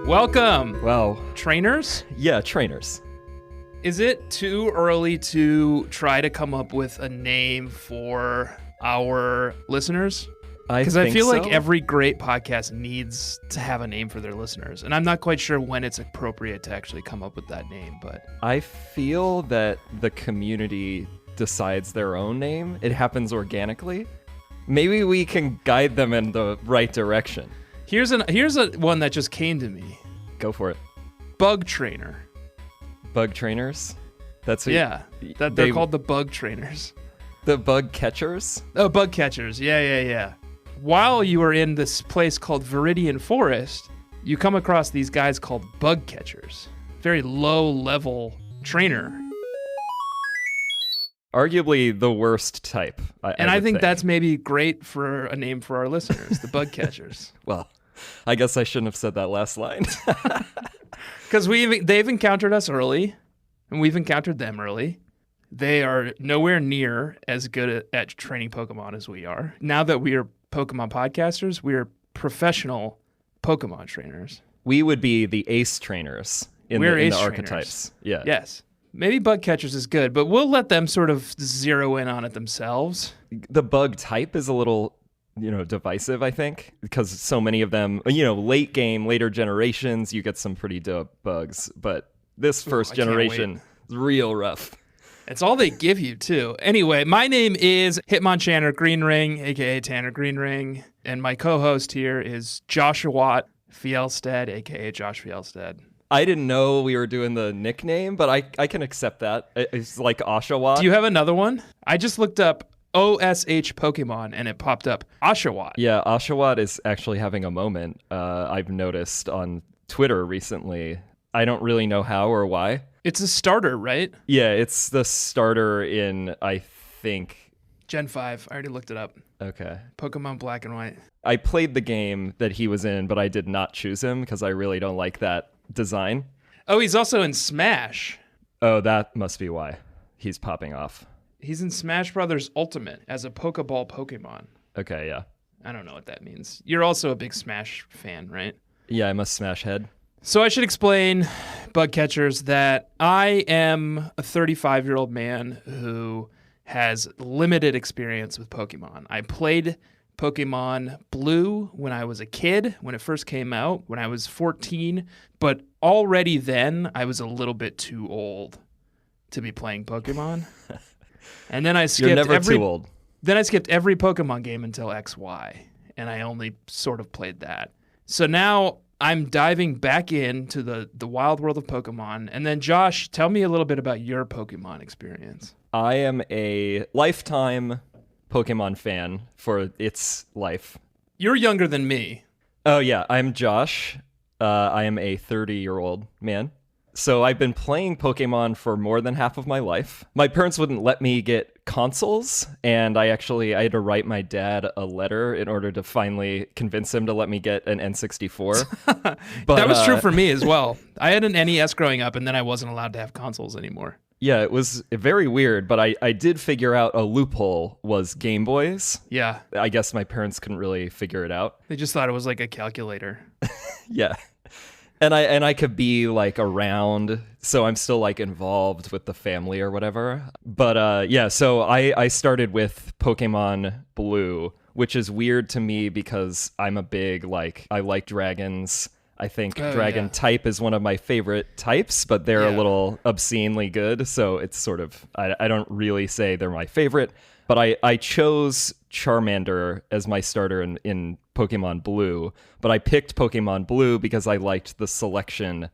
Welcome. Wow. Trainers? Yeah, trainers. Is it too early to try to come up with a name for our listeners? Because I feel like every great podcast needs to have a name for their listeners. And I'm not quite sure when it's appropriate to actually come up with that name, but I feel that the community decides their own name. It happens organically. Maybe we can guide them in the right direction. Here's a one that just came to me. Go for it. Bug Trainer. Bug trainers? That's they're called the Bug Trainers. The bug catchers? Oh, bug catchers. Yeah. While you are in this place called Viridian Forest, you come across these guys called bug catchers. Very low-level trainer. Arguably the worst type. I think that's maybe great for a name for our listeners, the bug catchers. Well, I guess I shouldn't have said that last line. Because they've encountered us early, and we've encountered them early. They are nowhere near as good at training Pokemon as we are. Now that we are Pokemon podcasters, we are professional Pokemon trainers. We would be the ace trainers in the archetypes. Yeah. Yes. Maybe bug catchers is good, but we'll let them sort of zero in on it themselves. The bug type is a little, divisive, I think, because so many of them, late game, later generations, you get some pretty dope bugs, but this first generation is real rough. It's all they give you, too. Anyway, my name is Hitmonchanter Greenring, a.k.a. Tanner Greenring, and my co-host here is Joshua Fjellstead, a.k.a. Josh Fjellstead. I didn't know we were doing the nickname, but I can accept that. It's like Oshawott. Do you have another one? I just looked up OSH Pokemon, and it popped up Oshawott. Yeah, Oshawott is actually having a moment. I've noticed on Twitter recently. I don't really know how or why. It's a starter, right? Yeah, it's the starter in, I think... Gen 5. I already looked it up. Okay. Pokemon Black and White. I played the game that he was in, but I did not choose him because I really don't like that design. Oh, he's also in Smash. Oh, that must be why he's popping off. He's in Smash Brothers Ultimate as a Pokeball Pokemon. Okay, yeah. I don't know what that means. You're also a big Smash fan, right? Yeah, I'm a Smash head. So I should explain, bug catchers, that I am a 35-year-old man who has limited experience with Pokemon. I played Pokemon Blue when I was a kid, when it first came out, when I was 14, but already then I was a little bit too old to be playing Pokemon. And then I skipped You're never too old. Then I skipped every Pokemon game until XY, and I only sort of played that. So now I'm diving back into the wild world of Pokemon. And then, Josh, tell me a little bit about your Pokemon experience. I am a lifetime Pokemon fan for its life. You're younger than me. Oh, yeah. I'm Josh. I am a 30-year-old man. So I've been playing Pokemon for more than half of my life. My parents wouldn't let me get consoles, and I had to write my dad a letter in order to finally convince him to let me get an N64. But, that was true for me as well. I had an NES growing up, and then I wasn't allowed to have consoles anymore. Yeah, it was very weird, but I did figure out a loophole was Game Boys. Yeah. I guess my parents couldn't really figure it out. They just thought it was like a calculator. Yeah. And I could be like around, so I'm still like involved with the family or whatever. But so I started with Pokemon Blue, which is weird to me because I'm a big I like dragons. I think dragon type is one of my favorite types, but they're a little obscenely good. So it's sort of, I don't really say they're my favorite, but I chose Charmander as my starter in Pokemon Blue, but I picked Pokemon Blue because I liked the selection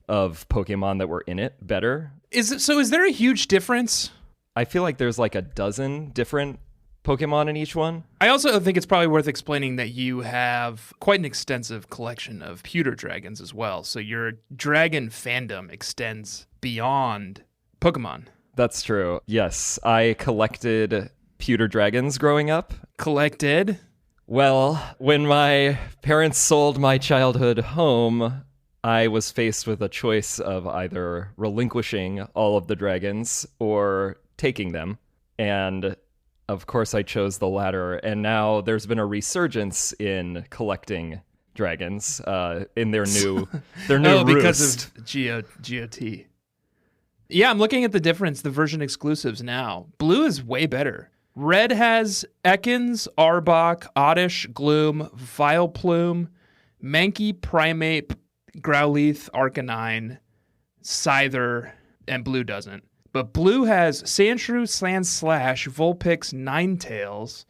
of Pokemon that were in it better. Is there a huge difference? I feel like there's like a dozen different Pokemon in each one. I also think it's probably worth explaining that you have quite an extensive collection of pewter dragons as well. So your dragon fandom extends beyond Pokemon. That's true. Yes, I collected pewter dragons growing up. Collected? Well, when my parents sold my childhood home, I was faced with a choice of either relinquishing all of the dragons or taking them. And of course, I chose the latter. And now there's been a resurgence in collecting dragons in their new roost. Because of GOT. Yeah, I'm looking at the difference, the version exclusives now. Blue is way better. Red has Ekans, Arbok, Oddish, Gloom, Vileplume, Mankey, Primeape, Growlithe, Arcanine, Scyther, and blue doesn't. But blue has Sandshrew, Sandslash, Vulpix, Ninetales,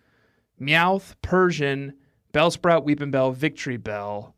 Meowth, Persian, Bellsprout, Weepinbell, Victreebel,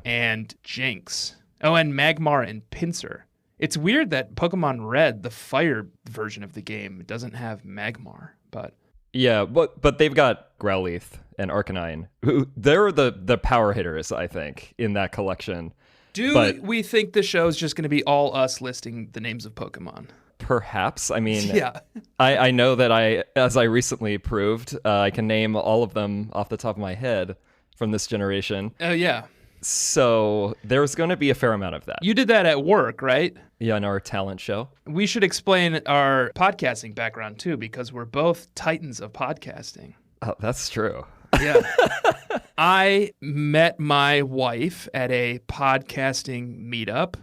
and Jinx. Oh, and Magmar and Pinsir. It's weird that Pokemon Red, the fire version of the game, doesn't have Magmar, but... Yeah, but they've got Growlithe and Arcanine. They're the power hitters, I think, in that collection. We think the show's just going to be all us listing the names of Pokemon? Perhaps. I mean, yeah. I know that as I recently proved, I can name all of them off the top of my head from this generation. Oh, yeah. So there's going to be a fair amount of that. You did that at work, right? Yeah, in our talent show. We should explain our podcasting background, too, because we're both titans of podcasting. Oh, that's true. Yeah. I met my wife at a podcasting meetup,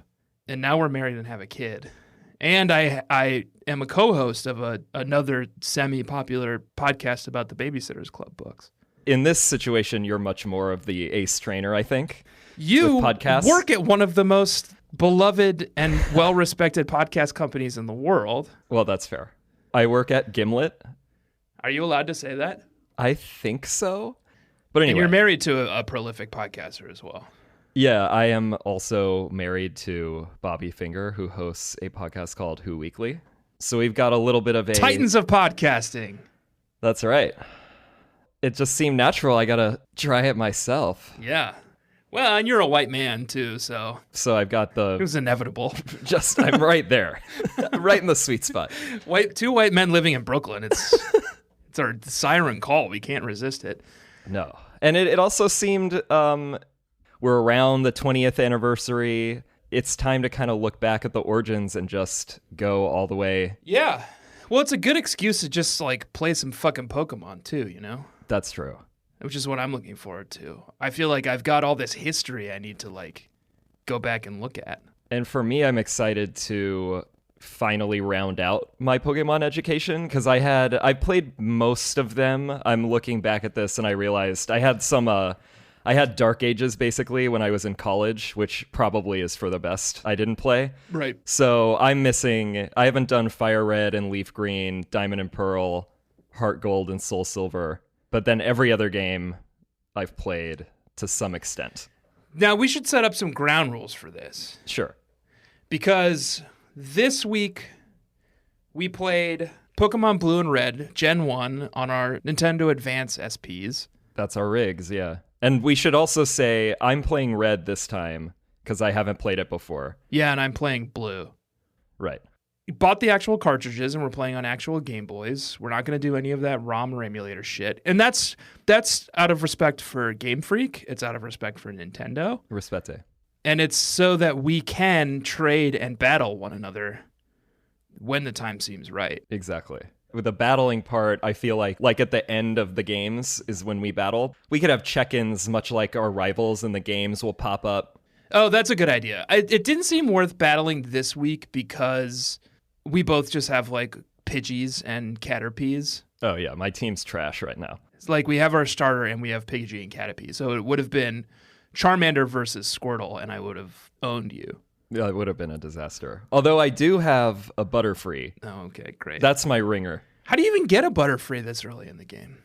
and now we're married and have a kid. And I am a co-host of another semi-popular podcast about the Babysitters Club books. In this situation, you're much more of the ace trainer, I think. You work at one of the most beloved and well-respected podcast companies in the world. Well, that's fair. I work at Gimlet. Are you allowed to say that? I think so. But anyway. And you're married to a prolific podcaster as well. Yeah, I am also married to Bobby Finger, who hosts a podcast called Who Weekly. So we've got a little bit of a... Titans of podcasting. That's right. It just seemed natural. I got to try it myself. Yeah. Well, and you're a white man, too, so... So I've got the... It was inevitable. I'm right there. Right in the sweet spot. Two white men living in Brooklyn. It's our siren call. We can't resist it. No. And it also seemed... we're around the 20th anniversary. It's time to kind of look back at the origins and just go all the way. Yeah. Well, it's a good excuse to just, like, play some fucking Pokemon, too, you know? That's true. Which is what I'm looking forward to. I feel like I've got all this history I need to, like, go back and look at. And for me, I'm excited to finally round out my Pokemon education, because I played most of them. I'm looking back at this and I realized I had Dark Ages basically when I was in college, which probably is for the best. I didn't play. Right. So I haven't done Fire Red and Leaf Green, Diamond and Pearl, Heart Gold and Soul Silver. But then every other game I've played to some extent. Now we should set up some ground rules for this. Sure. Because this week we played Pokemon Blue and Red Gen 1 on our Nintendo Advance SPs. That's our rigs, yeah. And we should also say I'm playing Red this time because I haven't played it before. Yeah, and I'm playing Blue. Right. We bought the actual cartridges and we're playing on actual Game Boys. We're not going to do any of that ROM or emulator shit. And that's out of respect for Game Freak. It's out of respect for Nintendo. Respete. And it's so that we can trade and battle one another when the time seems right. Exactly. With the battling part, I feel like at the end of the games is when we battle. We could have check-ins much like our rivals in the games will pop up. Oh, that's a good idea. It didn't seem worth battling this week because we both just have like Pidgeys and Caterpies. Oh yeah, my team's trash right now. It's like we have our starter and we have Pidgey and Caterpie. So it would have been Charmander versus Squirtle and I would have owned you. Yeah, it would have been a disaster. Although I do have a Butterfree. Oh, okay, great. That's my ringer. How do you even get a Butterfree this early in the game?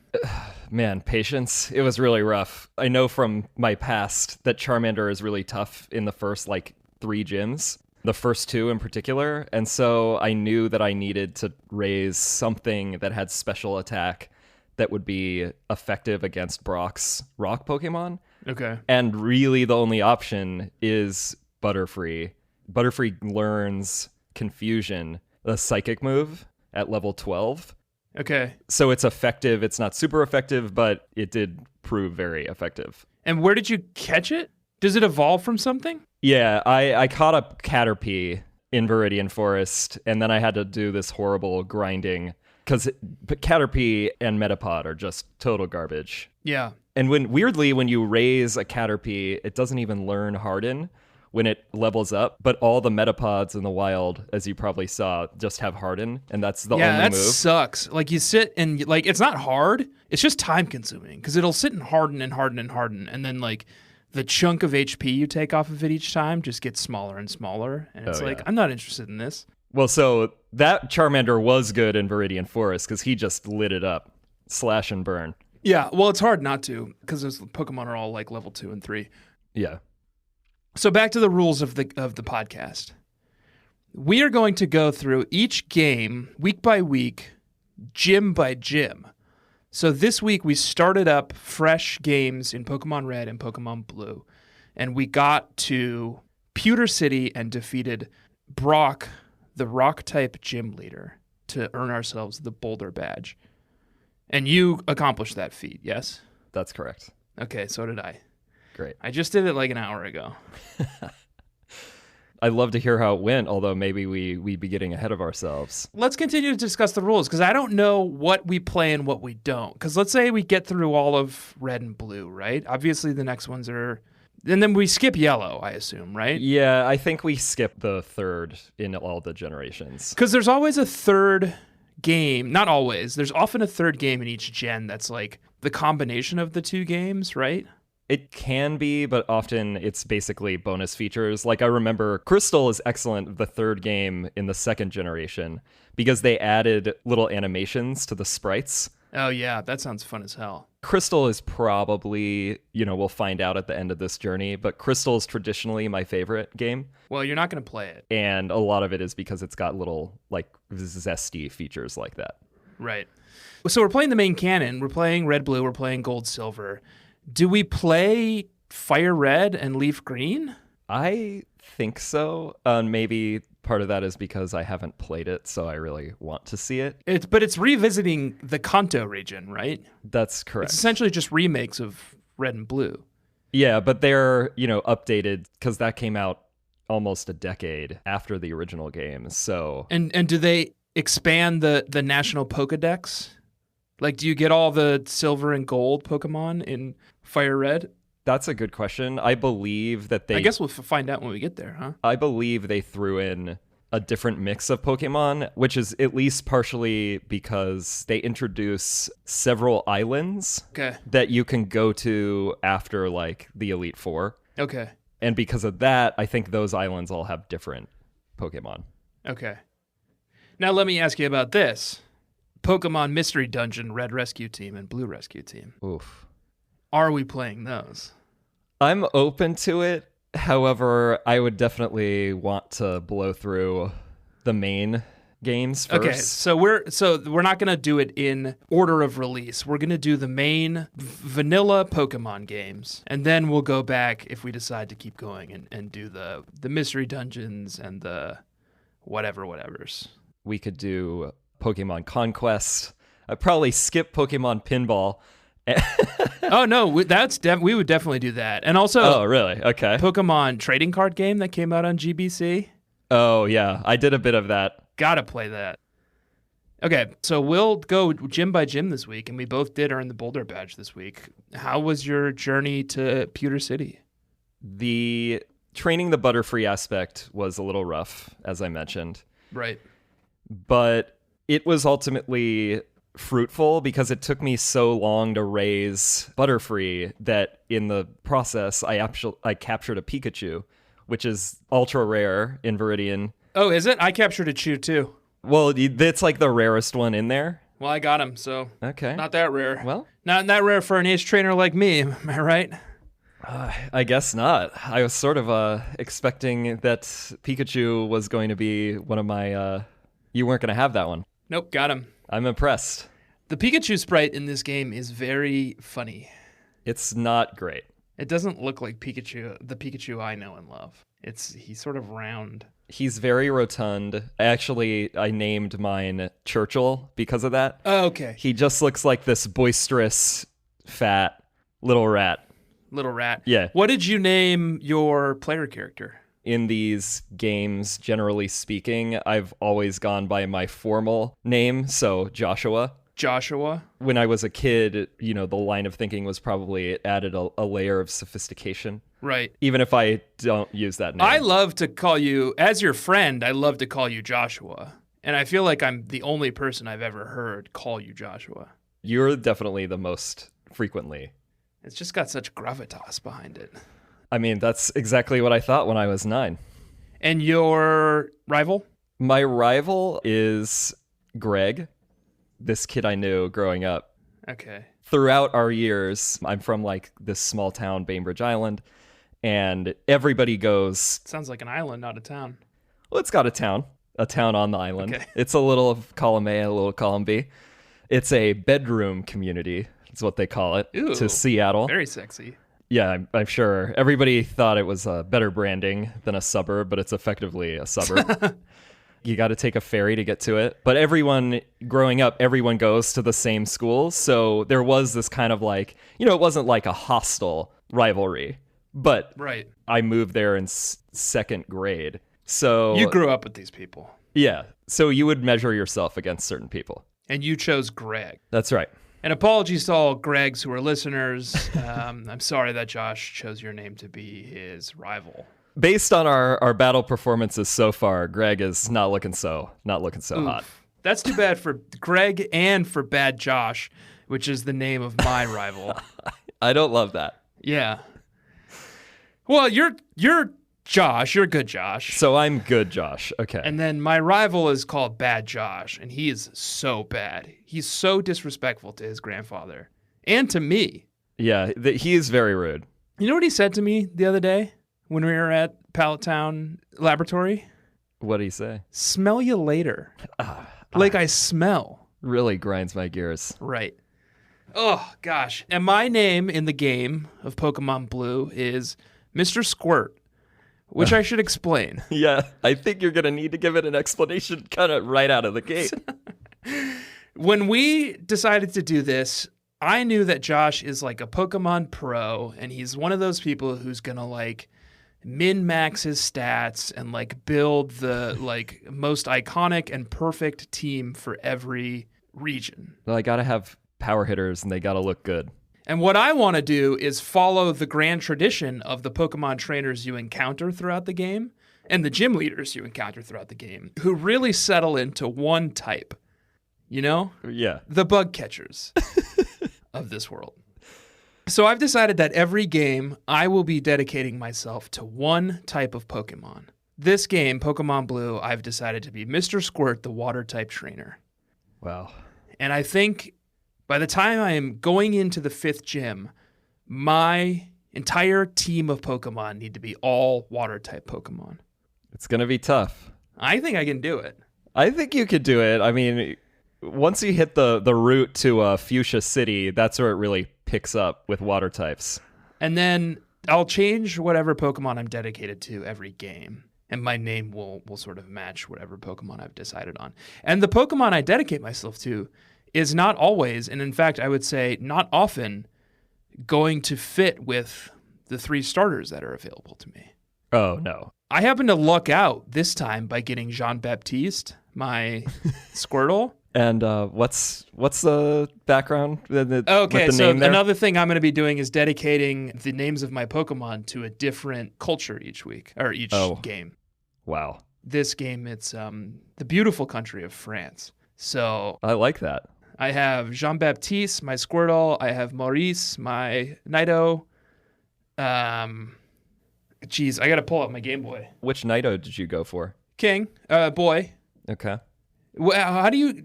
Man, patience. It was really rough. I know from my past that Charmander is really tough in the first, 3 gyms. The first 2 in particular. And so I knew that I needed to raise something that had special attack that would be effective against Brock's rock Pokemon. Okay. And really the only option is Butterfree. Butterfree learns Confusion, a psychic move, at level 12. Okay. So it's effective. It's not super effective, but it did prove very effective. And where did you catch it? Does it evolve from something? Yeah, I caught up Caterpie in Viridian Forest, and then I had to do this horrible grinding because Caterpie and Metapod are just total garbage. Yeah. And weirdly, when you raise a Caterpie, it doesn't even learn Harden when it levels up, but all the Metapods in the wild, as you probably saw, just have Harden, and that's the only that move. Sucks. Like, you sit and, like, it's not hard. It's just time consuming because it'll sit and harden and harden and harden. And then, like, the chunk of HP you take off of it each time just gets smaller and smaller. And it's I'm not interested in this. Well, so that Charmander was good in Viridian Forest because he just lit it up. Slash and burn. Yeah, well, it's hard not to because those Pokemon are all, like, level 2 and 3. Yeah. So back to the rules of the podcast. We are going to go through each game week by week, gym by gym. So this week we started up fresh games in Pokemon Red and Pokemon Blue, and we got to Pewter City and defeated Brock, the Rock-type gym leader, to earn ourselves the Boulder Badge. And you accomplished that feat, yes? That's correct. Okay, so did I. Great. I just did it like an hour ago. I'd love to hear how it went, although maybe we'd be getting ahead of ourselves. Let's continue to discuss the rules, because I don't know what we play and what we don't. Because let's say we get through all of Red and Blue, right? Obviously, the next ones are... And then we skip Yellow, I assume, right? Yeah, I think we skip the third in all the generations. Because there's always a third game. Not always. There's often a third game in each gen that's like the combination of the two games, right? It can be, but often it's basically bonus features. Like, I remember Crystal is excellent, the third game in the second generation, because they added little animations to the sprites. Oh, yeah, that sounds fun as hell. Crystal is probably, we'll find out at the end of this journey, but Crystal is traditionally my favorite game. Well, you're not going to play it. And a lot of it is because it's got little, like, zesty features like that. Right. So we're playing the main canon. We're playing Red, Blue. We're playing Gold, Silver. Do we play Fire Red and Leaf Green? I think so. Maybe part of that is because I haven't played it, so I really want to see it. But it's revisiting the Kanto region, right? That's correct. It's essentially just remakes of Red and Blue. Yeah, but they're, updated because that came out almost a decade after the original game. So And do they expand the national Pokedex? Like, do you get all the Silver and Gold Pokemon in Fire Red? That's a good question. I believe that I guess we'll find out when we get there, huh? I believe they threw in a different mix of Pokemon, which is at least partially because they introduce several islands that you can go to after, like, the Elite Four. Okay. And because of that, I think those islands all have different Pokemon. Okay. Now let me ask you about this. Pokemon Mystery Dungeon, Red Rescue Team and Blue Rescue Team. Oof. Are we playing those? I'm open to it. However, I would definitely want to blow through the main games first. Okay, so we're not going to do it in order of release. We're going to do the main vanilla Pokemon games, and then we'll go back if we decide to keep going and do the Mystery Dungeons and the whatevers. We could do Pokemon Conquest. I'd probably skip Pokemon Pinball. Oh no, we would definitely do that. And also, oh really? Okay. Pokemon trading card game that came out on GBC. Oh yeah, I did a bit of that. Gotta play that. Okay, so we'll go gym by gym this week, and we both did earn the Boulder Badge this week. How was your journey to Pewter City? The training the Butterfree aspect was a little rough, as I mentioned. Right. But it was ultimately fruitful because it took me so long to raise Butterfree that in the process I captured a Pikachu, which is ultra rare in Viridian. Oh, is it? I captured a Chew too. Well, it's like the rarest one in there. Well, I got him, so okay, not that rare. Well, not that rare for an ace trainer like me, am I right? I guess not. I was sort of expecting that Pikachu was going to be one of my... You weren't going to have that one. Nope, got him. I'm impressed. The Pikachu sprite in this game is very funny. It's not great. It doesn't look like Pikachu, the Pikachu I know and love. He's sort of round. He's very rotund. Actually, I named mine Churchill because of that. Oh, okay. He just looks like this boisterous, fat little rat. Little rat. Yeah. What did you name your player character? In these games, generally speaking, I've always gone by my formal name, so Joshua. Joshua. When I was a kid, the line of thinking was probably it added a layer of sophistication. Right. Even if I don't use that name. I love to call you, as your friend, I love to call you Joshua. And I feel like I'm the only person I've ever heard call you Joshua. You're definitely the most frequently. It's just got such gravitas behind it. I mean, that's exactly what I thought when I was 9. And your rival? My rival is Greg, this kid I knew growing up. Okay. Throughout our years, I'm from like this small town, Bainbridge Island, and everybody goes... Sounds like an island, not a town. Well, it's got a town on the island. Okay. It's a little of column A, a little column B. It's a bedroom community, is what they call it, Ooh, to Seattle. Very sexy. Yeah, I'm sure. Everybody thought it was a better branding than a suburb, but it's effectively a suburb. You got to take a ferry to get to it. But growing up, everyone goes to the same school. So there was this kind of like, it wasn't like a hostile rivalry. But right. I moved there in second grade. So you grew up with these people. Yeah. So you would measure yourself against certain people. And you chose Greg. That's right. And apologies to all Gregs who are listeners. I'm sorry that Josh chose your name to be his rival. Based on our battle performances so far, Greg is not looking so hot. That's too bad for Greg and for Bad Josh, which is the name of my rival. I don't love that. Yeah. Well, you're Josh. You're good Josh. So I'm good Josh. Okay. And then my rival is called Bad Josh, and he is so bad. He's so disrespectful to his grandfather and to me. Yeah, he is very rude. You know what he said to me the other day when we were at Pallet Town Laboratory? What did he say? Smell you later. Like I smell. Really grinds my gears. Right. Oh, gosh. And my name in the game of Pokemon Blue is Mr. Squirt, which I should explain. Yeah, I think you're going to need to give it an explanation kind of right out of the gate. When we decided to do this, I knew that Josh is like a Pokemon pro, and he's one of those people who's going to like min-max his stats and like build the like most iconic and perfect team for every region. Well, I got to have power hitters and they got to look good. And what I want to do is follow the grand tradition of the Pokemon trainers you encounter throughout the game and the gym leaders you encounter throughout the game who really settle into one type. You know? Yeah. The bug catchers of this world. So I've decided that every game I will be dedicating myself to one type of Pokemon. This game, Pokemon Blue, I've decided to be Mr. Squirt, the water type trainer. Wow. And I think by the time I am going into the 5th gym, my entire team of Pokemon need to be all water type Pokemon. It's going to be tough. I think I can do it. I think you could do it. I mean, once you hit the route to Fuchsia City, that's where it really picks up with water types. And then I'll change whatever Pokemon I'm dedicated to every game. And my name will sort of match whatever Pokemon I've decided on. And the Pokemon I dedicate myself to is not always, and in fact, I would say not often, going to fit with the 3 starters that are available to me. Oh, no. I happen to luck out this time by getting Jean-Baptiste, my Squirtle. And what's the background? Okay, with the so name there? another thing I'm going to be doing is dedicating the names of my Pokemon to a different culture each week, or each game. Wow. This game, it's the beautiful country of France. So I like that. I have Jean-Baptiste, my Squirtle. I have Maurice, my Nido. Geez, I got to pull up my Game Boy. Which Nido did you go for? King, boy. Okay. How do you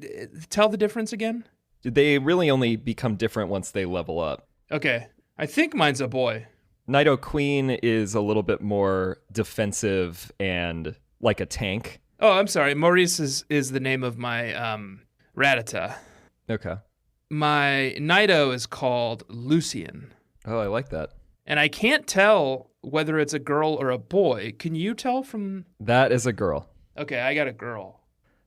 tell the difference again? They really only become different once they level up. Okay. I think mine's a boy. Nido Queen is a little bit more defensive and like a tank. Oh, I'm sorry. Maurice is the name of my Rattata. Okay. My Nido is called Lucian. Oh, I like that. And I can't tell whether it's a girl or a boy. Can you tell from... That is a girl. Okay, I got a girl.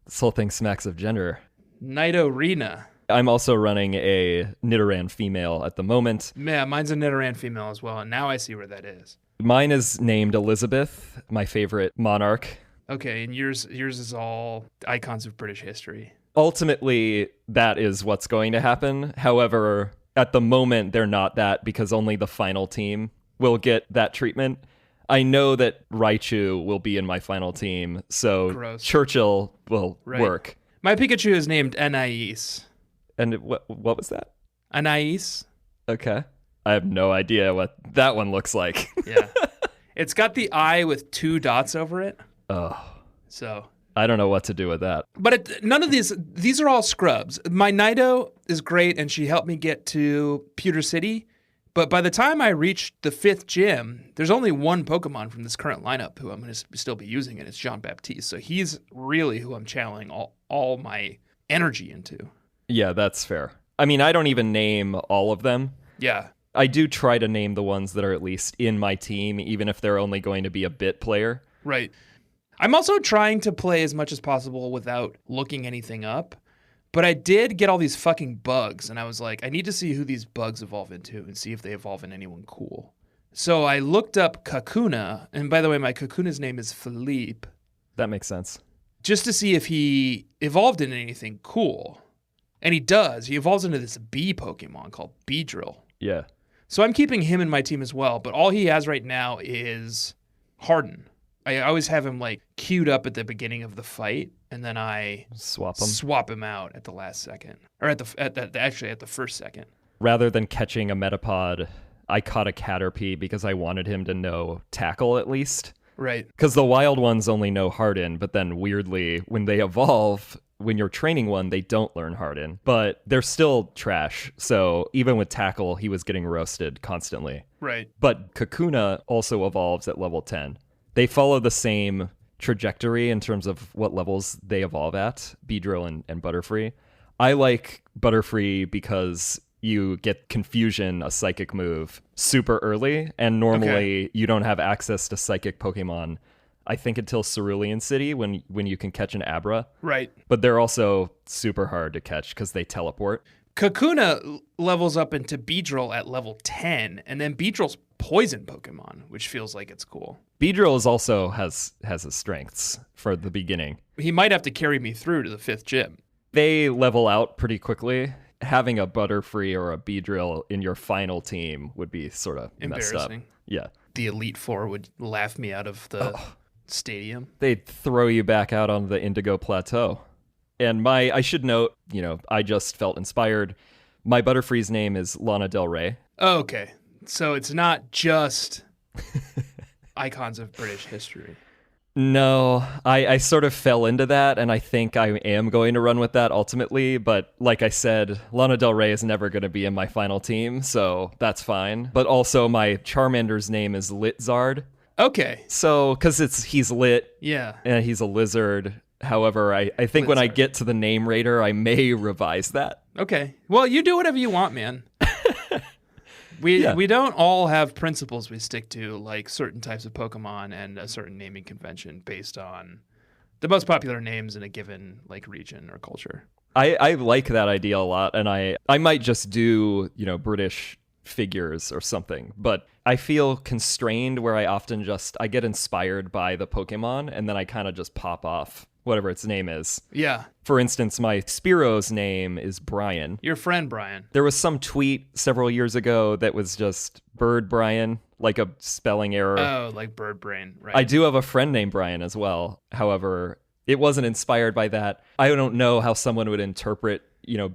This whole thing smacks of gender. Nido Rena. I'm also running a Nidoran female at the moment. Yeah, mine's a Nidoran female as well, and now I see where that is. Mine is named Elizabeth, my favorite monarch. Okay, and yours is all icons of British history. Ultimately, that is what's going to happen. However, at the moment, they're not that because only the final team will get that treatment. I know that Raichu will be in my final team, so Gross. Churchill will work. My Pikachu is named Anais. And what was that? Anais. Okay. I have no idea what that one looks like. Yeah. It's got the eye with 2 dots over it. Oh. So I don't know what to do with that. But none of these are all scrubs. My Nido is great, and she helped me get to Pewter City. But by the time I reached the 5th gym, there's only one Pokemon from this current lineup who I'm going to still be using, and it's Jean-Baptiste. So he's really who I'm channeling all my energy into. Yeah, that's fair. I mean, I don't even name all of them. Yeah. I do try to name the ones that are at least in my team, even if they're only going to be a bit player. Right. I'm also trying to play as much as possible without looking anything up. But I did get all these fucking bugs, and I was like, I need to see who these bugs evolve into and see if they evolve in anyone cool. So I looked up Kakuna, and by the way, my Kakuna's name is Philippe. That makes sense. Just to see if he evolved into anything cool. And he does. He evolves into this bee Pokemon called Beedrill. Yeah. So I'm keeping him in my team as well, but all he has right now is Harden. I always have him like queued up at the beginning of the fight, and then I swap him out at the last second, or actually at the first second. Rather than catching a Metapod, I caught a Caterpie because I wanted him to know Tackle at least. Right. Because the wild ones only know Harden, but then weirdly, when they evolve, when you're training one, they don't learn Harden, but they're still trash. So even with Tackle, he was getting roasted constantly. Right. But Kakuna also evolves at level 10. They follow the same trajectory in terms of what levels they evolve at, Beedrill and Butterfree. I like Butterfree because you get Confusion, a psychic move, super early, and normally you don't have access to psychic Pokemon, I think, until Cerulean City when you can catch an Abra. Right. But they're also super hard to catch because they teleport. Kakuna levels up into Beedrill at level 10, and then Beedrill's poison Pokemon, which feels like it's cool. Beedrill also has his strengths for the beginning. He might have to carry me through to the 5th gym. They level out pretty quickly. Having a Butterfree or a Beedrill in your final team would be sort of messed up. Yeah. The Elite Four would laugh me out of the stadium. They'd throw you back out on the Indigo Plateau. And I should note, I just felt inspired. My Butterfree's name is Lana Del Rey. Oh, okay. So it's not just icons of British history. No, I sort of fell into that, and I think I am going to run with that ultimately. But like I said, Lana Del Rey is never going to be in my final team, so that's fine. But also my Charmander's name is Litzard. Okay. So, because he's lit. Yeah. And he's a lizard. However, I think when I get to the name raider, I may revise that. Okay. Well, you do whatever you want, man. We don't all have principles we stick to, like certain types of Pokemon and a certain naming convention based on the most popular names in a given like region or culture. I like that idea a lot, and I might just do, British figures or something, but I feel constrained where I get inspired by the Pokemon and then I kind of just pop off whatever its name is. Yeah. For instance, my Spearo's name is Brian. Your friend Brian. There was some tweet several years ago that was just Bird Brian, like a spelling error. Oh, like bird brain, right. I do have a friend named Brian as well. However, it wasn't inspired by that. I don't know how someone would interpret,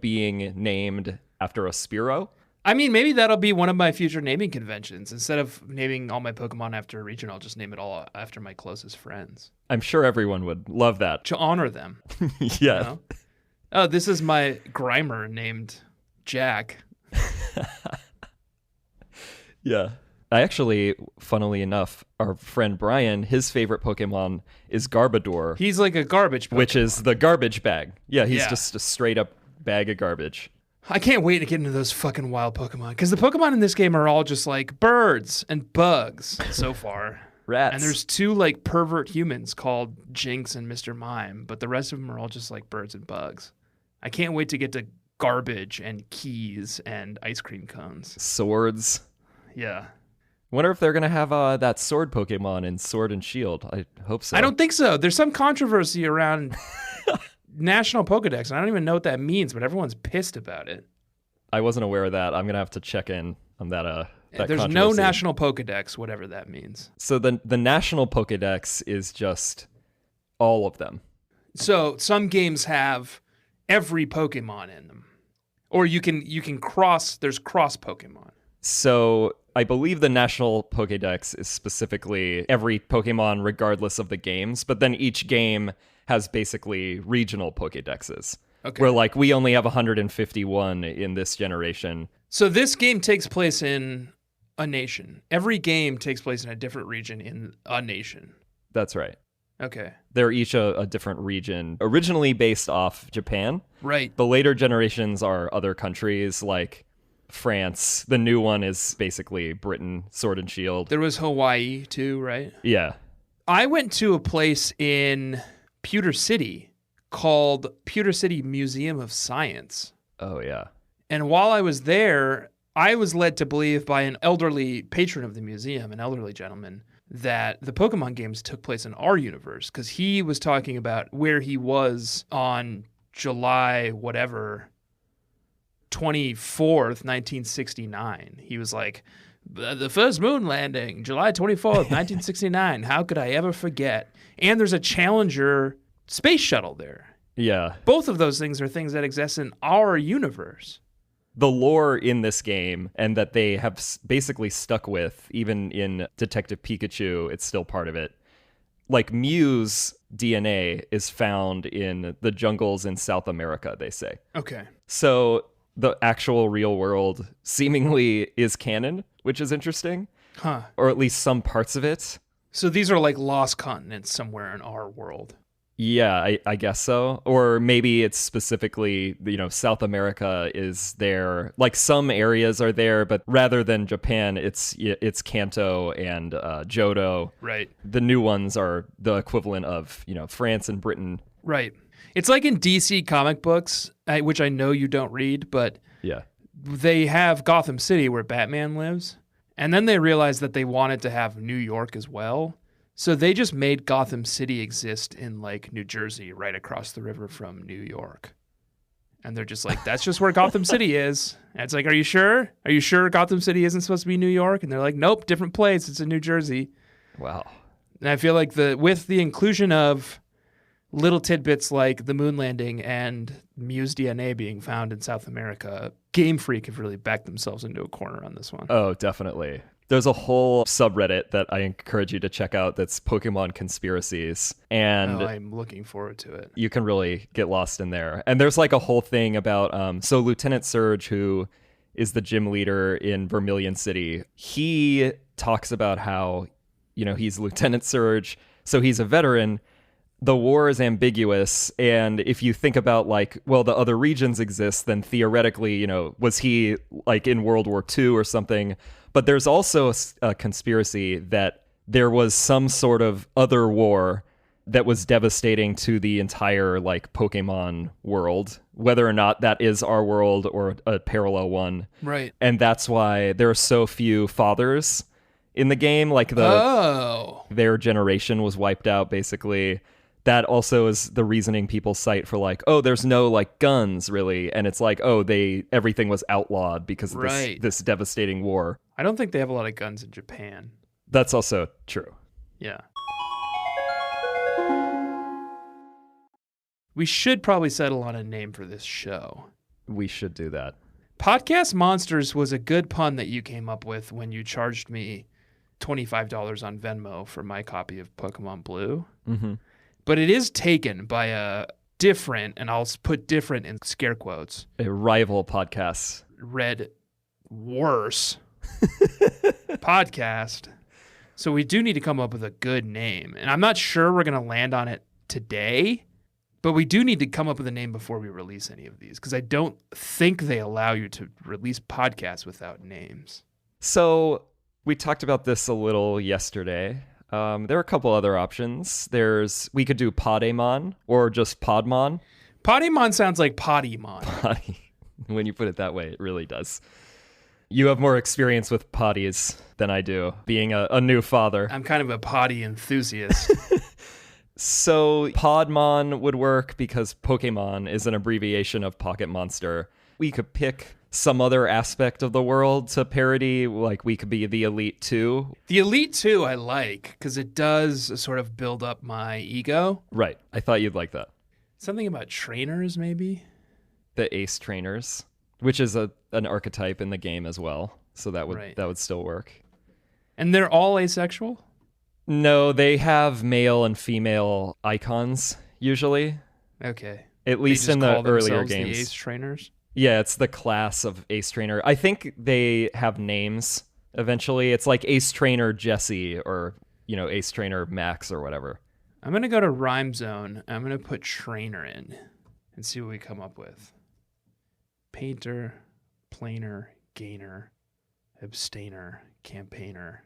being named after a Spearow. I mean, maybe that'll be one of my future naming conventions. Instead of naming all my Pokemon after a region, I'll just name it all after my closest friends. I'm sure everyone would love that. To honor them. Yeah. Oh, this is my Grimer named Jack. Yeah. I actually, funnily enough, our friend Brian, his favorite Pokemon is Garbodor. He's like a garbage Pokemon. Which is the garbage bag. Yeah, he's just a straight up bag of garbage. I can't wait to get into those fucking wild Pokemon. Because the Pokemon in this game are all just like birds and bugs so far. Rats. And there's 2 like pervert humans called Jinx and Mr. Mime. But the rest of them are all just like birds and bugs. I can't wait to get to garbage and keys and ice cream cones. Swords. Yeah. Wonder if they're going to have that sword Pokemon in Sword and Shield. I hope so. I don't think so. There's some controversy around National Pokedex, and I don't even know what that means, but everyone's pissed about it. I wasn't aware of that. I'm going to have to check in on that There's no National Pokedex, whatever that means. So the National Pokedex is just all of them. So some games have every Pokemon in them. Or you can there's cross Pokemon. So I believe the National Pokedex is specifically every Pokemon regardless of the games, but then each game has basically regional Pokedexes. Okay. Where like we only have 151 in this generation. So this game takes place in a nation. Every game takes place in a different region in a nation. That's right. Okay. They're each a different region, originally based off Japan. Right. The later generations are other countries like France. The new one is basically Britain, Sword and Shield. There was Hawaii too, right? Yeah. I went to a place in Pewter City called Pewter City Museum of Science. Oh, yeah. And while I was there, I was led to believe by an elderly patron of the museum, an elderly gentleman, that the Pokemon games took place in our universe, because he was talking about where he was on July, 24th, 1969. He was like, the first moon landing, July 24th, 1969. How could I ever forget? And there's a Challenger space shuttle there. Yeah. Both of those things are things that exist in our universe. The lore in this game and that they have basically stuck with, even in Detective Pikachu, it's still part of it. Like Mew's DNA is found in the jungles in South America, they say. Okay. So the actual real world seemingly is canon, which is interesting. Huh. Or at least some parts of it. So these are like lost continents somewhere in our world. Yeah, I guess so. Or maybe it's specifically, South America is there. Like some areas are there, but rather than Japan, it's Kanto and Johto. Right. The new ones are the equivalent of, France and Britain. Right. It's like in DC comic books, which I know you don't read, but yeah, they have Gotham City where Batman lives. And then they realized that they wanted to have New York as well. So they just made Gotham City exist in like New Jersey, right across the river from New York. And they're just like, that's just where Gotham City is. And it's like, are you sure? Are you sure Gotham City isn't supposed to be New York? And they're like, nope, different place. It's in New Jersey. Wow. And I feel like with the inclusion of little tidbits like the moon landing and Mew's DNA being found in South America, Game Freak have really backed themselves into a corner on this one. Oh, definitely. There's a whole subreddit that I encourage you to check out that's Pokemon Conspiracies. And I'm looking forward to it. You can really get lost in there. And there's like a whole thing about, so Lieutenant Surge, who is the gym leader in Vermilion City, he talks about how, he's Lieutenant Surge, so he's a veteran. The war is ambiguous, and if you think about the other regions exist, then theoretically, was he like in World War II or something? But there's also a conspiracy that there was some sort of other war that was devastating to the entire Pokemon world, whether or not that is our world or a parallel one. Right. And that's why there are so few fathers in the game. Their generation was wiped out, basically. That also is the reasoning people cite for there's no guns really, and it's everything was outlawed because of this devastating war. I don't think they have a lot of guns in Japan. That's also true. Yeah. We should probably settle on a name for this show. We should do that. Podcast Monsters was a good pun that you came up with when you charged me $25 on Venmo for my copy of Pokemon Blue. Mm-hmm. But it is taken by a different, and I'll put different in scare quotes, a rival podcast. Read worse podcast. So we do need to come up with a good name. And I'm not sure we're going to land on it today, but we do need to come up with a name before we release any of these, because I don't think they allow you to release podcasts without names. So we talked about this a little yesterday. There are a couple other options. We could do Podamon or just Podmon. Podamon sounds like Pottymon. When you put it that way, it really does. You have more experience with potties than I do, being a new father. I'm kind of a potty enthusiast. So Podmon would work because Pokemon is an abbreviation of Pocket Monster. We could pick some other aspect of the world to parody, like we could be the Elite Two. The Elite Two I like because it does sort of build up my ego. Right. I thought you'd like that. Something about trainers, maybe? The Ace Trainers, which is an archetype in the game as well. So that would still work. And they're all asexual? No, they have male and female icons, usually. Okay. At least in the earlier games. The Ace Trainers? Yeah, it's the class of Ace Trainer. I think they have names eventually. It's like Ace Trainer Jesse or, Ace Trainer Max or whatever. I'm going to go to Rhyme Zone. I'm going to put Trainer in and see what we come up with. Painter, Planer, Gainer, Abstainer, Campaigner.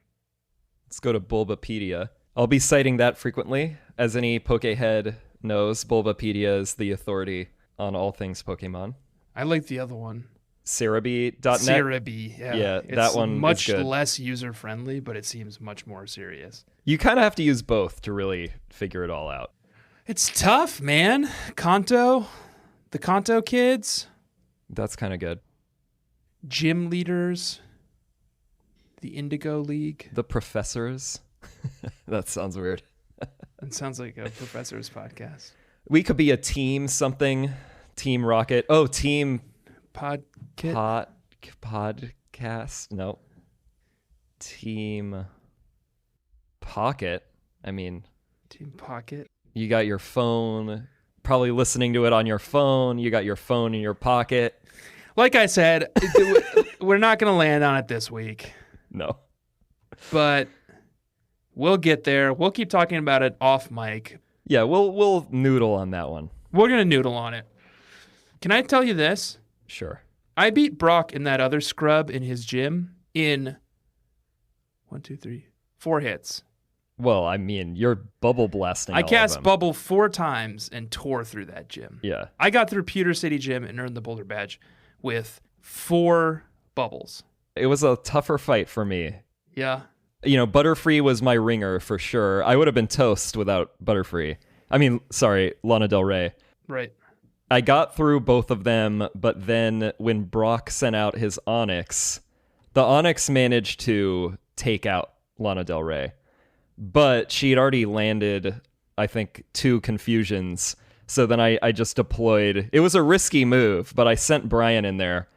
Let's go to Bulbapedia. I'll be citing that frequently. As any Pokehead knows, Bulbapedia is the authority on all things Pokemon. I like the other one. Cerebi.net. Cerebi, yeah. Yeah, that one much is good. less user-friendly, but it seems much more serious. You kind of have to use both to really figure it all out. It's tough, man. Kanto, the Kanto kids. That's kind of good. Gym leaders. The Indigo League. The Professors. That sounds weird. It sounds like a professor's podcast. We could be a team something. Team Rocket. Oh, Team Podcast. No. Team Pocket. I mean, Team Pocket. You got your phone, probably listening to it on your phone. You got your phone in your pocket. Like I said, we're not going to land on it this week. No. But we'll get there. We'll keep talking about it off mic. Yeah, we'll noodle on that one. We're going to noodle on it. Can I tell you this? Sure. I beat Brock in that other scrub in his gym in 4 hits. Well, I mean, you're bubble blasting. I cast bubble 4 times and tore through that gym. Yeah. I got through Pewter City Gym and earned the Boulder Badge with 4 bubbles. It was a tougher fight for me. Yeah. Butterfree was my ringer for sure. I would have been toast without Butterfree. I mean, sorry, Lana Del Rey. Right. I got through both of them, but then when Brock sent out his Onyx, the Onyx managed to take out Lana Del Rey. But she had already landed, I think, 2 confusions. So then I just deployed. It was a risky move, but I sent Brian in there.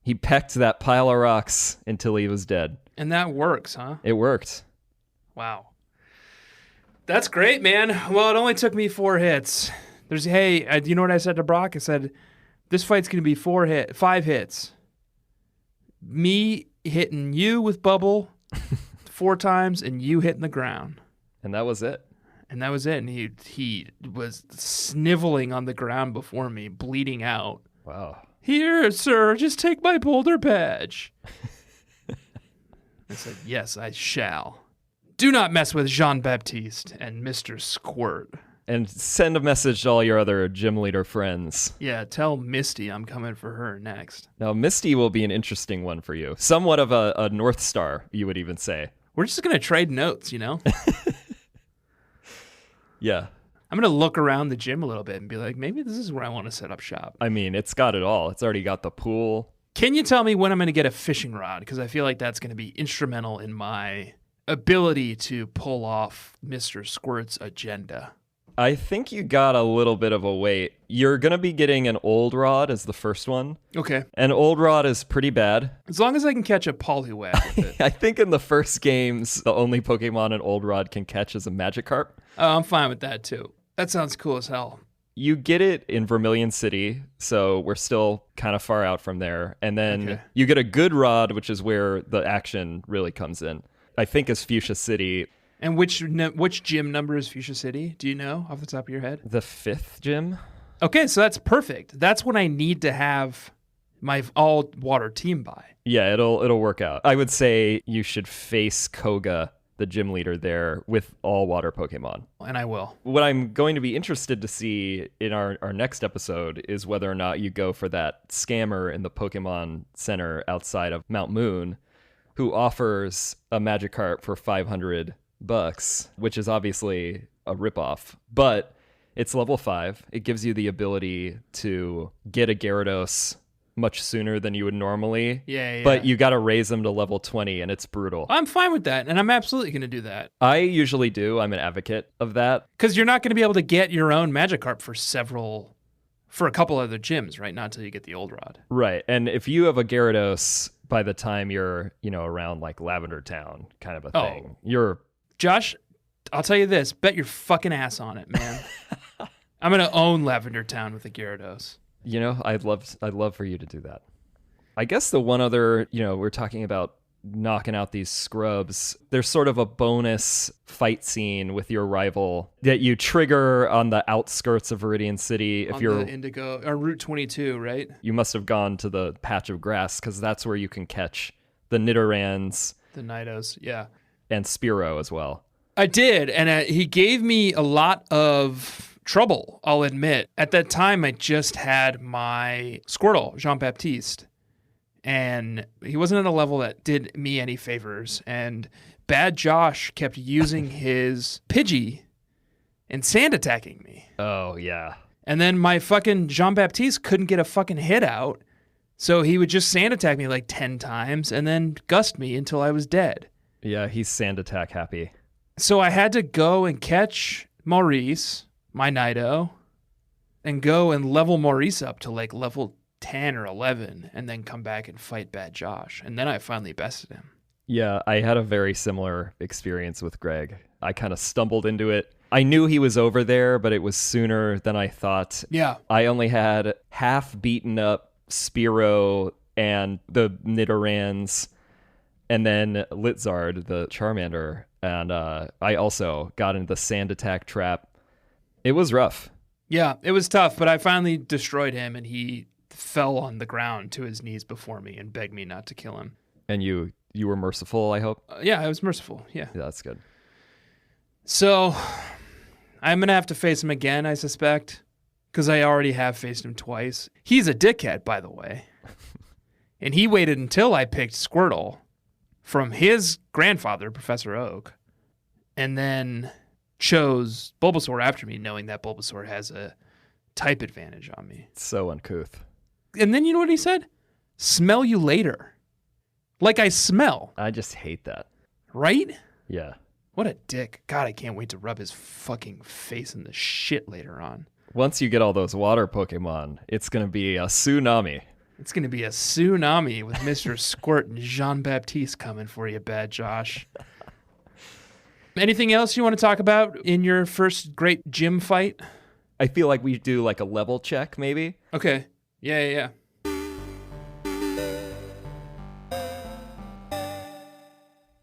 He pecked that pile of rocks until he was dead. And that works, huh? It worked. Wow. That's great, man. Well, it only took me 4 hits. You know what I said to Brock? I said, this fight's going to be 5 hits. Me hitting you with bubble 4 times and you hitting the ground. And that was it. And he was sniveling on the ground before me, bleeding out. Wow. Here, sir, just take my Boulder Badge. I said, yes, I shall. Do not mess with Jean-Baptiste and Mr. Squirt. And send a message to all your other gym leader friends. Yeah, tell Misty I'm coming for her next. Now, Misty will be an interesting one for you. Somewhat of a North Star, you would even say. We're just going to trade notes, Yeah. I'm going to look around the gym a little bit and be like, maybe this is where I want to set up shop. I mean, it's got it all. It's already got the pool. Can you tell me when I'm going to get a fishing rod? Because I feel like that's going to be instrumental in my ability to pull off Mr. Squirt's agenda. I think you got a little bit of a wait. You're going to be getting an old rod as the first one. Okay. An old rod is pretty bad. As long as I can catch a Poliwag with it. I think in the first games, the only Pokemon an old rod can catch is a Magikarp. Oh, I'm fine with that too. That sounds cool as hell. You get it in Vermilion City, so we're still kind of far out from there. And then you get a good rod, which is where the action really comes in. I think is Fuchsia City. And which gym number is Fuchsia City? Do you know off the top of your head? The 5th gym. Okay, so that's perfect. That's what I need to have my all-water team by. Yeah, it'll work out. I would say you should face Koga, the gym leader there, with all-water Pokemon. And I will. What I'm going to be interested to see in our next episode is whether or not you go for that scammer in the Pokemon Center outside of Mount Moon who offers a Magikarp for $500, which is obviously a ripoff, but it's level 5. It gives you the ability to get a Gyarados much sooner than you would normally. Yeah. But you got to raise them to level 20, and it's brutal. I'm fine with that, and I'm absolutely going to do that. I usually do. I'm an advocate of that. Because you're not going to be able to get your own Magikarp for a couple other gyms, right? Not until you get the old rod. Right. And if you have a Gyarados by the time you're, around like Lavender Town kind of a thing, you're... Josh, I'll tell you this. Bet your fucking ass on it, man. I'm going to own Lavender Town with a Gyarados. I'd love for you to do that. I guess the one other, we're talking about knocking out these scrubs. There's sort of a bonus fight scene with your rival that you trigger on the outskirts of Viridian City. If you're the Indigo or Route 22, right? You must have gone to the patch of grass because that's where you can catch the Nidorans, the Nidos, yeah, and Spearow as well. I did, and he gave me a lot of trouble, I'll admit. At that time, I just had my Squirtle, Jean-Baptiste, and he wasn't at a level that did me any favors, and Bad Josh kept using his Pidgey and sand attacking me. Oh, yeah. And then my fucking Jean-Baptiste couldn't get a fucking hit out, so he would just sand attack me like 10 times and then gust me until I was dead. Yeah, he's sand attack happy. So I had to go and catch Maurice, my Nido, and go and level Maurice up to like level 10 or 11 and then come back and fight Bad Josh. And then I finally bested him. Yeah, I had a very similar experience with Greg. I kind of stumbled into it. I knew he was over there, but it was sooner than I thought. Yeah. I only had half beaten up Spearow and the Nidorans, and then Litzard, the Charmander. And I also got into the sand attack trap. It was rough. Yeah, it was tough, but I finally destroyed him, and he fell on the ground to his knees before me and begged me not to kill him. And you were merciful, I hope? Yeah, I was merciful, yeah. That's good. So I'm going to have to face him again, I suspect, because I already have faced him twice. He's a dickhead, by the way. And he waited until I picked Squirtle from his grandfather, Professor Oak, and then chose Bulbasaur after me, knowing that Bulbasaur has a type advantage on me. So uncouth. And then you know what he said? Smell you later. Like I smell. I just hate that. Right? Yeah. What a dick. God, I can't wait to rub his fucking face in the shit later on. Once you get all those water Pokemon, it's going to be a tsunami. It's going to be a tsunami with Mr. Squirt and Jean-Baptiste coming for you, Bad Josh. Anything else you want to talk about in your first great gym fight? I feel like we do like a level check, maybe. Okay. Yeah.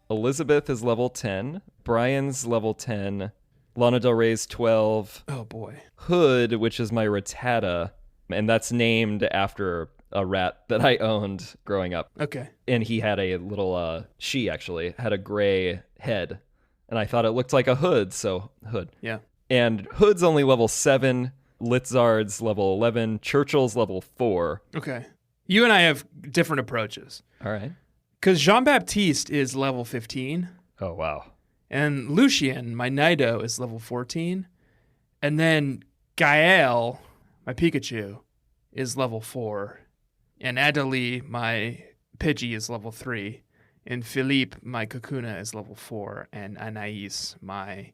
Elizabeth is level 10. Brian's level 10. Lana Del Rey's 12. Oh, boy. Hood, which is my Rattata, and that's named after a rat that I owned growing up. Okay. And he had a little, she actually had a gray head, and I thought it looked like a hood, so Hood. Yeah. And Hood's only level 7. Litzard's level 11. Churchill's level 4. Okay. You and I have different approaches. All right. Because Jean-Baptiste is level 15. Oh, wow. And Lucien, my Nido, is level 14. And then Gael, my Pikachu, is level 4. And Adelie, my Pidgey, is level 3. And Philippe, my Kakuna, is level 4. And Anais, my...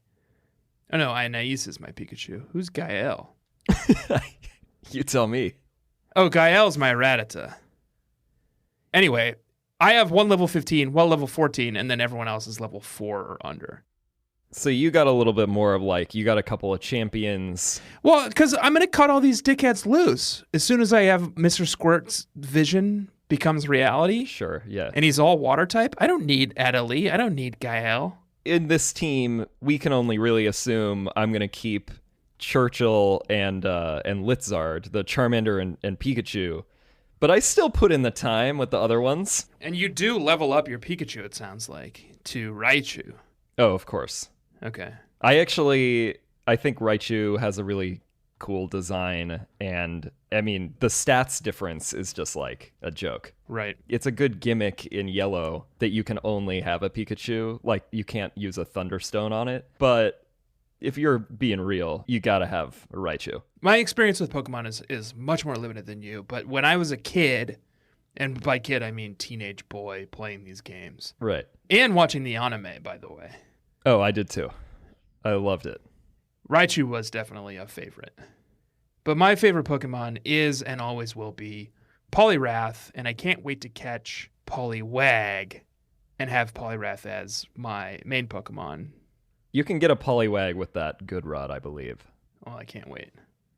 Oh, no, Anais is my Pikachu. Who's Gael? You tell me. Oh, Gael's my Rattata. Anyway, I have one level 15, one level 14, and then everyone else is level 4 or under. So you got a little bit more of like, you got a couple of champions. Well, because I'm going to cut all these dickheads loose. As soon as I have Mr. Squirt's vision becomes reality. Sure, yeah. And he's all water type. I don't need Adelie. I don't need Gael. In this team, we can only really assume I'm going to keep Churchill and Litzard, the Charmander and Pikachu. But I still put in the time with the other ones. And you do level up your Pikachu, it sounds like, to Raichu. Oh, of course. Okay. I think Raichu has a really cool design, and I mean, the stats difference is just like a joke. Right. It's a good gimmick in Yellow that you can only have a Pikachu. Like, you can't use a Thunderstone on it, but if you're being real, you gotta have a Raichu. My experience with Pokemon is much more limited than you, but when I was a kid, and by kid I mean teenage boy playing these games. Right. And watching the anime, by the way. Oh, I did too. I loved it. Raichu was definitely a favorite. But my favorite Pokemon is and always will be Poliwrath, and I can't wait to catch Poliwag and have Poliwrath as my main Pokemon. You can get a Poliwag with that good rod, I believe. Well, I can't wait.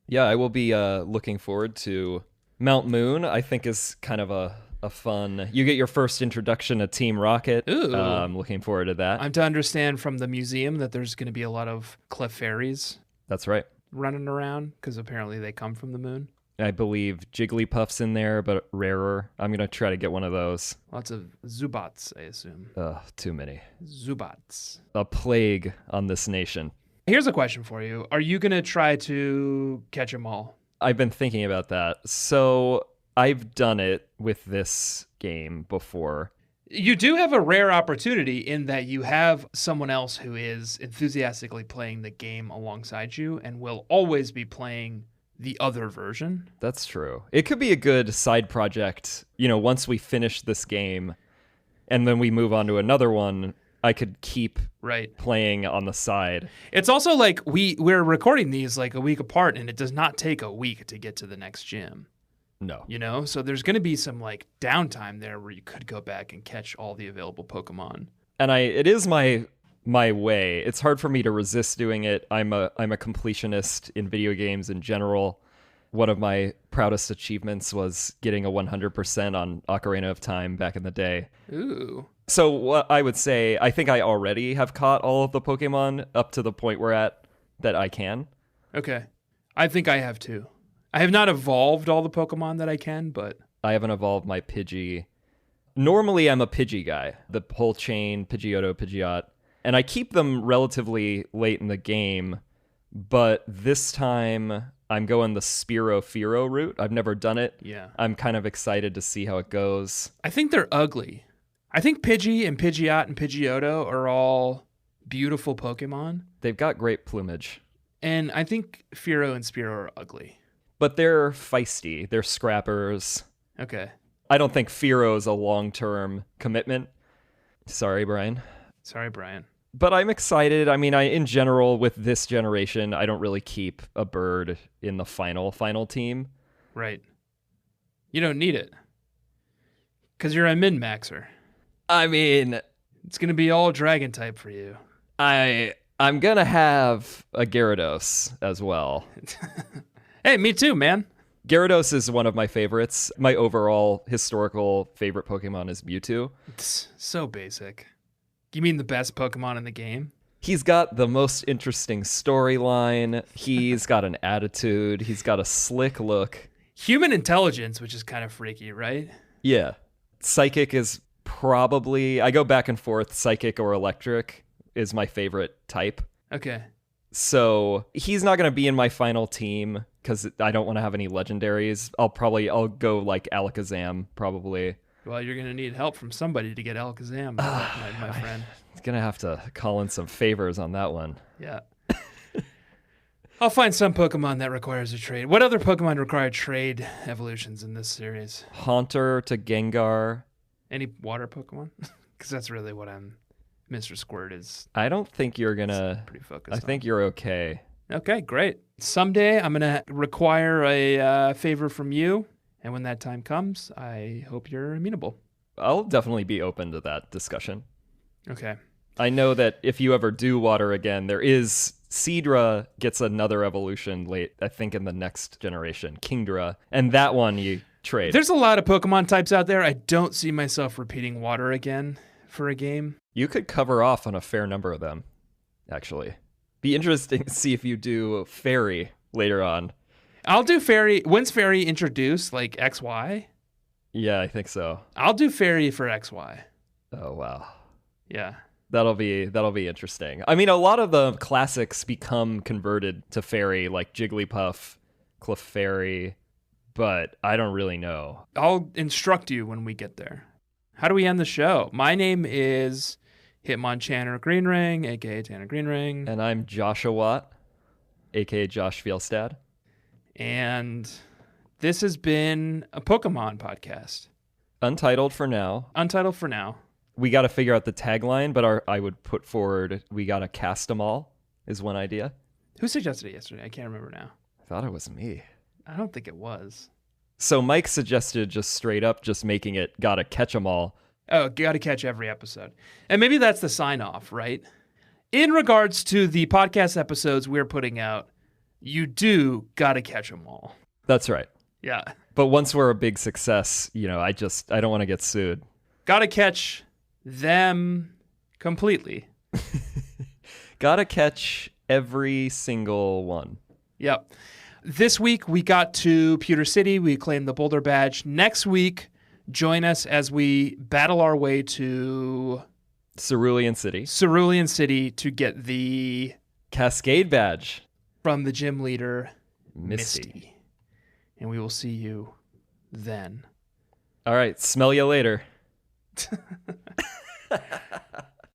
Yeah, I will be looking forward to Mount Moon. I think is kind of a fun. You get your first introduction to Team Rocket. Ooh. Looking forward to that. I'm to understand from the museum that there's going to be a lot of Clefairies That's right. running around because apparently they come from the moon. I believe Jigglypuff's in there, but rarer. I'm going to try to get one of those. Lots of Zubats, I assume. Too many. Zubats. A plague on this nation. Here's a question for you. Are you going to try to catch them all? I've been thinking about that. So I've done it with this game before. You do have a rare opportunity in that you have someone else who is enthusiastically playing the game alongside you and will always be playing the other version. That's true. It could be a good side project, once we finish this game and then we move on to another one, I could keep playing on the side. It's also like we're recording these like a week apart, and it does not take a week to get to the next gym. No. So there's going to be some like downtime there where you could go back and catch all the available Pokemon. And it is my way. It's hard for me to resist doing it. I'm a completionist in video games in general. One of my proudest achievements was getting a 100% on Ocarina of Time back in the day. Ooh. So what I would say, I think I already have caught all of the Pokemon up to the point we're at that I can. Okay. I think I have too. I have not evolved all the Pokemon that I can, but I haven't evolved my Pidgey. Normally I'm a Pidgey guy. The whole chain, Pidgeotto, Pidgeot. And I keep them relatively late in the game, but this time I'm going the Spearow-Fearow route. I've never done it. Yeah. I'm kind of excited to see how it goes. I think they're ugly. I think Pidgey and Pidgeot and Pidgeotto are all beautiful Pokemon. They've got great plumage. And I think Fearow and Spearow are ugly. But they're feisty. They're scrappers. Okay. I don't think Fearow's a long-term commitment. Sorry, Brian. Sorry, Brian. But I'm excited. I mean, in general, with this generation, I don't really keep a bird in the final team. Right. You don't need it. Because you're a min-maxer. I mean, it's going to be all dragon type for you. I'm going to have a Gyarados as well. Hey, me too, man. Gyarados is one of my favorites. My overall historical favorite Pokemon is Mewtwo. It's so basic. You mean the best Pokemon in the game? He's got the most interesting storyline. He's got an attitude. He's got a slick look. Human intelligence, which is kind of freaky, right? Yeah. Psychic is probably... I go back and forth. Psychic or electric is my favorite type. Okay. So he's not going to be in my final team because I don't want to have any legendaries. I'll go like Alakazam, probably. Well, you're going to need help from somebody to get Alakazam, my friend. I'm going to have to call in some favors on that one. Yeah. I'll find some Pokemon that requires a trade. What other Pokemon require trade evolutions in this series? Haunter to Gengar. Any water Pokemon? Because that's really what Mr. Squirt is. I don't think you're going to... Pretty focused I think you're okay. Okay, great. Someday I'm going to require a favor from you. And when that time comes, I hope you're amenable. I'll definitely be open to that discussion. Okay. I know that if you ever do water again, there is... Seadra gets another evolution late, I think in the next generation, Kingdra. And that one you trade. There's a lot of Pokemon types out there. I don't see myself repeating water again for a game. You could cover off on a fair number of them, actually. Be interesting to see if you do Fairy later on. I'll do Fairy. When's Fairy introduced? Like XY? Yeah, I think so. I'll do Fairy for XY. Oh, wow. Yeah. That'll be interesting. I mean, a lot of the classics become converted to Fairy, like Jigglypuff, Clefairy, but I don't really know. I'll instruct you when we get there. How do we end the show? My name is Hitmonchanner Greenring, aka Tanner Greenring. And I'm Joshua Watt, aka Josh Fjellstad. And this has been a Pokemon podcast. Untitled for now. Untitled for now. We got to figure out the tagline, but I would put forward, we got to cast them all, is one idea. Who suggested it yesterday? I can't remember now. I thought it was me. I don't think it was. So Mike suggested just straight up just making it gotta catch them all. Oh, gotta catch every episode. And maybe that's the sign off, right? In regards to the podcast episodes we're putting out, you do gotta catch them all. That's right. Yeah. But once we're a big success, I don't want to get sued. Gotta catch them completely. Gotta catch every single one. Yep. This week we got to Pewter City. We claimed the Boulder Badge. Next week, join us as we battle our way to Cerulean City. Cerulean City to get the Cascade Badge from the gym leader, Misty. Misty. And we will see you then. All right. Smell you later.